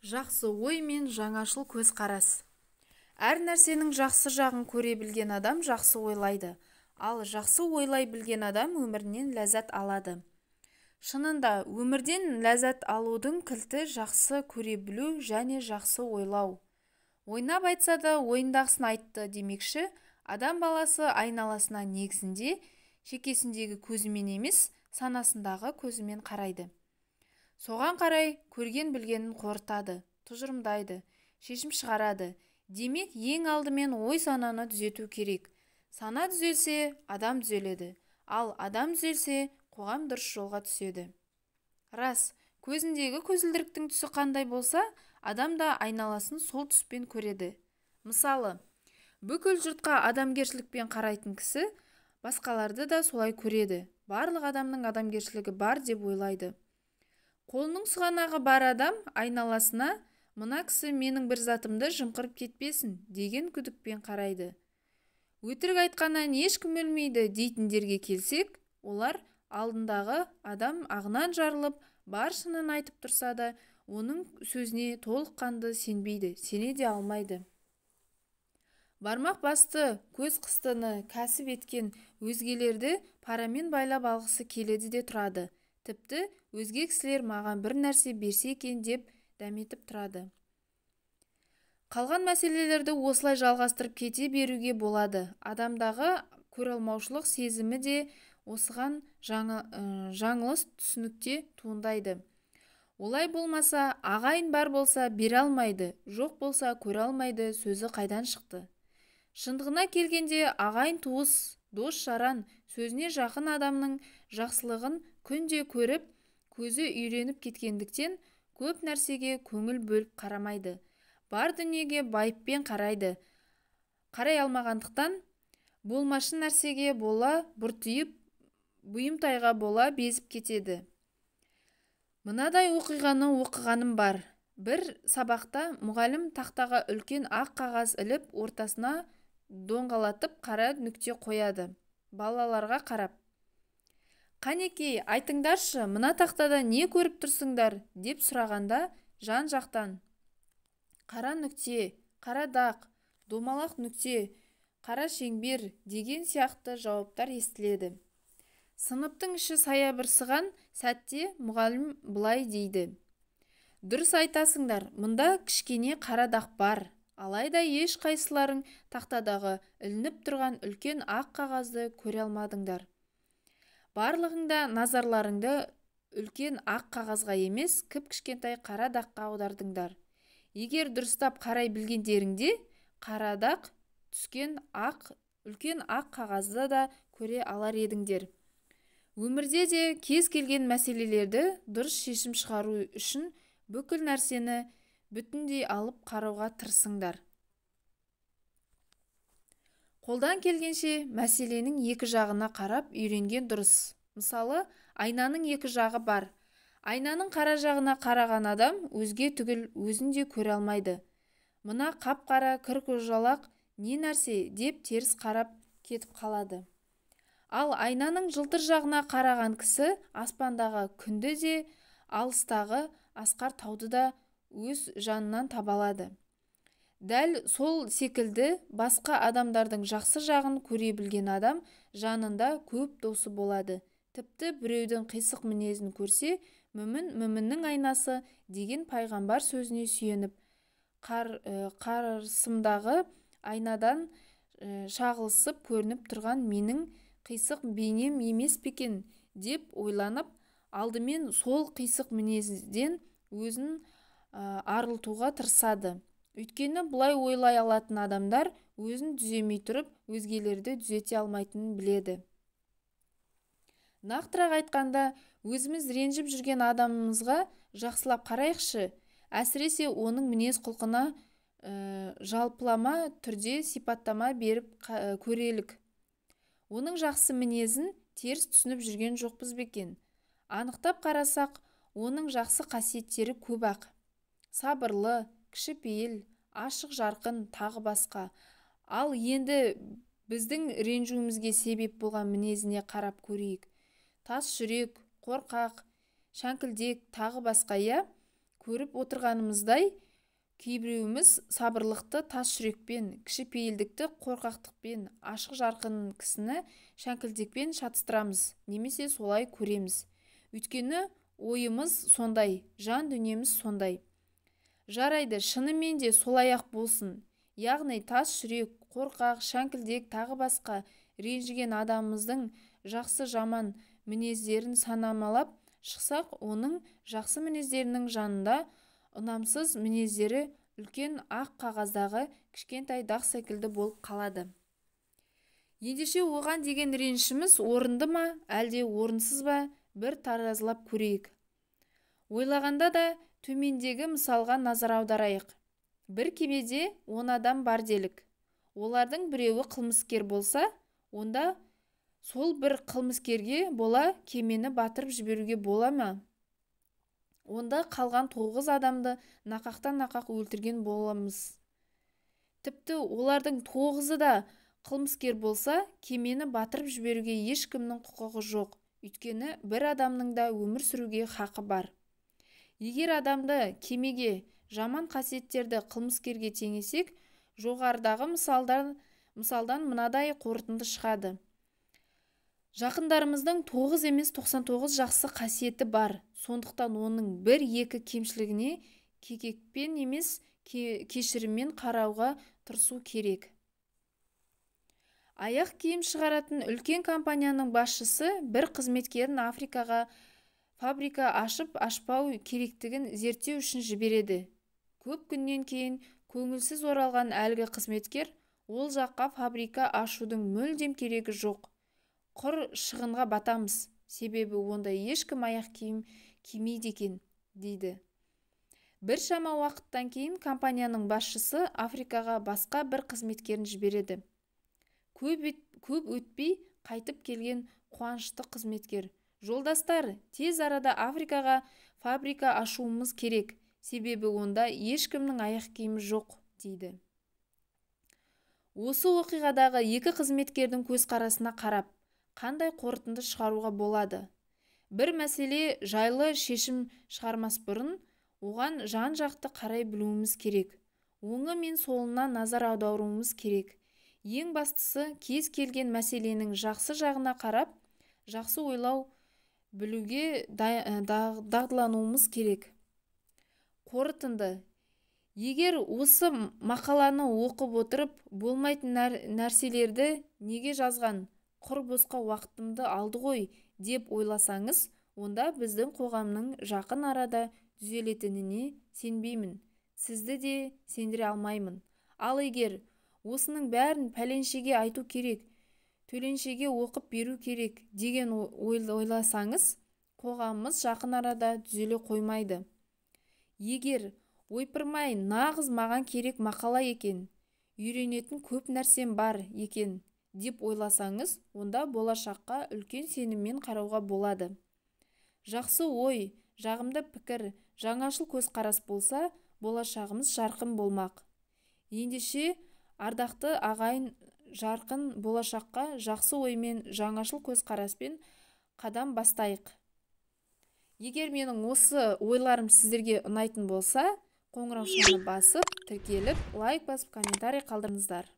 Жақсы ой мен жаңашыл көзқарас. Әр нәрсенің жақсы жағын көре білген адам жақсы ойлайды, ал жақсы ойлай білген адам өмірінен ләззат алады. Шынында, өмірден ләззат алудың кілті жақсы көре білу және жақсы ойлау. Ойнап айтса да ойындағысын айтты демекші, адам баласы айналасына негізінде шекесіндегі көзімен емес, санасындағы көзімен қарайды. Соған қарай көрген білгенін қорытады, тұжырымдайды, шешім шығарады. Демек, ең алдымен ой-сананы түзету керек. Сана түзелсе, адам түзеледі, ал адам түзелсе, қоғам дұрыс жолға түседі. Рас, көзіндегі көзілдіріктің түсі қандай болса, адам да айналасын сол түспен көреді. Мысалы, бүкіл жұртқа адамгершілікпен қарайтын кісі басқаларды да солай көреді. Барлық адамның адамгершілігі бар деп ойлайды. Қолының сұғанағы бар адам айналасына «Мына кісі менің бір затымды жымқырып кетпесін» деген күдікпен қарайды. Өтірік айтқаннан ешкім өлмейді дейтіндерге келсек, олар алдындағы адам ағынан жарылып, бар шынын айтып тұрса да, оның сөзіне толыққанды сенбейді, сене де алмайды. Бармақ басты, көз қыстыны кәсіп еткен өзгелерді парамен байлап алғысы келеді де тұрады. Тіпті өзге кісілер маған бір нәрсе берсе екен деп дәметіп тұрады. Қалған мәселелерді осылай жалғастырып кете беруге болады. Адамдағы көралмаушылық сезімі де осыған жаңылыс түсінікте туындайды. Олай болмаса, ағайын бар болса бере алмайды, жоқ болса көре алмайды сөзі қайдан шықты? Шындығына келгенде ағайын туыс, дос жаран, сөзіне жақын адамның жақсылығын күнде көріп, көзі үйреніп кеткендіктен көп нәрсеге көңіл бөліп қарамайды. Бар дүниеге байыппен қарай алмағандықтан болмашы нәрсеге бола бұртиып, бұйымтайға бола безіп кетеді. Мынадай оқиғаны оқығаным бар. Бір сабақта мұғалім тақтаға үлкен ақ қағаз іліп, ортасына доңғалатып қара нүкте қояды. Балаларға қарап: «Қанекей, айтыңдаршы, мына тақтада не көріп тұрсыңдар?» деп сұрағанда, жан-жақтан «Қара нүкте, қара дақ, домалақ нүкте, қара шеңбер» деген сияқты жауаптар естіледі. Сыныптың іші саябырсыған сәтте мұғалім былай дейді: «Дұрыс айтасыңдар, мұнда кішкене қара дақ бар, алайда еш қайсыларың тақтадағы ілініп тұрған үлкен ақ қағазды көре алмадыңдар. Барлығыңда назарларыңды үлкен ақ қағазға емес, кіп-кішкентай қара даққа аудардыңдар. Егер дұрыстап қарай білгендеріңде, қара дақ түскен үлкен ақ қағазды да көре алар едіңдер». Өмірде де кез келген мәселелерді дұрыс шешім шығару үшін бүкіл нәрсені бүтіндей алып қарауға тырысыңдар. Қолдан келгенше мәселенің екі жағына қарап үйренген дұрыс. Мысалы, айнаның екі жағы бар. Айнаның қара жағына қараған адам өзге түгіл өзін де көре алмайды. Мына қап-қара кір-көжалақ не нәрсе деп теріс қарап кетіп қалады. Ал айнаның жылтыр жағына қараған кісі аспандағы күнді де, алыстағы асқар тауды да өз жанынан таба алады. Дәл сол секілді басқа адамдардың жақсы жағын көре білген адам жанында көп досы болады. Тіпті біреудің қисық мінезін көрсе, мүміннің айнасы деген пайғамбар сөзіне сүйеніп, қарсымдағы айнадан шағылысып көрініп тұрған менің қисық бейнем емес пе екен деп ойланып, алдымен сол қисық мінезден өзін арылтуға тырысады. Өйткені бұлай ойлай алатын адамдар өзін түземей тұрып, өзгелерді түзете алмайтынын біледі. Нақтырақ айтқанда, өзіміз ренжіп жүрген адамымызға жақсылап қарайықшы, әсіресе оның мінез-құлқына жалпылама түрде сипаттама беріп көрелік. Оның жақсы мінезін теріс түсініп жүрген жоқпыз бекен? Анықтап қарасақ, оның жақсы қасиеттері көп-ақ. Сабырлы, кішіпейіл, ашық жарқын, тағы басқа. Ал енді біздің ренжуімізге себеп болған мінезіне қарап көрейік. Тас жүрек, қорқақ, шәңкілдек, тағы басқа. көріп отырғанымыздай, кейбіреуіміз сабырлықты тас жүрекпен, кішіпейілдікті қорқақтықпен, ашық жарқын кісіні шәңкілдекпен шатыстырамыз, немесе солай көреміз. Өйткені ойымыз сондай, жан дүниеміз сондай. Жарайды, шынымен де солай-ақ болсын. Яғни тас жүрек, қорқақ, шәңкілдек тағы басқа ренжіген адамымыздың жақсы жаман мінездерін санамалап шықсақ, оның жақсы мінездерінің жанында ұнамсыз мінездері үлкен ақ қағаздағы кішкентай дақ секілді болып қалады. Ендеше оған деген ренішіміз орынды ма, әлде орынсыз ба, бір таразылап көрейік. Ойлағанда да төмендегі мысалға назар аударайық. Бір кемеде 10 адам бар делік. Олардың біреуі қылмыскер болса, онда сол бір қылмыскерге бола кемені батырып жіберуге бола ма? Онда қалған 9 адамды нақақтан-нақақ өлтірген боламыз. Тіпті олардың 9-ы да қылмыскер болса, кемені батырып жіберуге ешкімнің құқығы жоқ. Өйткені бір адамның да өмір сүруге хақы бар. Егер адамды кемеге, жаман қасиеттерді қылмыскерге теңесек, жоғарыдағы мысалдан мынадай қорытынды шығады. Жақындарымыздың 9 емес 99 жақсы қасиеті бар. Сондықтан оның 1-2 кемшілігіне кекекпен емес кешіріммен қарауға тырысу керек. Аяқ киім шығаратын үлкен компанияның басшысы бір қызметкерін Африкаға фабрика ашып-ашпау керектігін зерттеу үшін жібереді. Көп күннен кейін көңілсіз оралған әлгі қызметкер ол жаққа фабрика ашудың мүлдем керегі жоқ. Құр шығынға батамыз, себебі онда ешкім аяқ киім кимейді екен, дейді. Бір шама уақыттан кейін компанияның басшысы Африкаға басқа бір қызметкерін жібереді. Көп өтпей қайтып келген қуанышты қызметкер: жолдастар, тез арада Африкаға фабрика ашуымыз керек, себебі онда ешкімнің аяқ киімі жоқ, дейді. Осы оқиғадағы екі қызметкердің көзқарасына қарап, қандай қорытынды шығаруға болады? Бір мәселе жайлы шешім шығармас бұрын, оған жан-жақты қарай білуіміз керек. Оңы мен солына назар аударуымыз керек. Ең бастысы, кез келген мәселенің жақсы жағына қарап, жақсы ойлау білуге дағдылануымыз керек. Қорытынды: егер осы мақаланы оқып отырып, болмайтын нәрселерді неге жазған, құр босқа уақытымды алды ғой деп ойласаңыз, онда біздің қоғамның жақын арада түзелетініне сенбеймін. Сізді де сендіре алмаймын. Ал егер осының бәрін пәленшеге айту керек, төленшеге оқып беру керек деген ойласаңыз, қоғамымыз жақын арада түзеле қоймайды. Егер ойпырмай нағыз маған керек мақала екен, үйренетін көп нәрсем бар екен деп ойласаңыз, онда болашаққа үлкен сеніммен қарауға болады. Жақсы ой, жағымды пікір, жаңашыл көзқарас болса, болашағымыз жарқын болмақ. Ендеше, ардақты ағайын, жарқын болашаққа жақсы оймен, жаңашыл көзқараспен қадам бастайық. Егер менің осы ойларым сіздерге ұнайтын болса, қоңыраушаны басып, тіркеліп, лайк басып, комментарий қалдырыңыздар.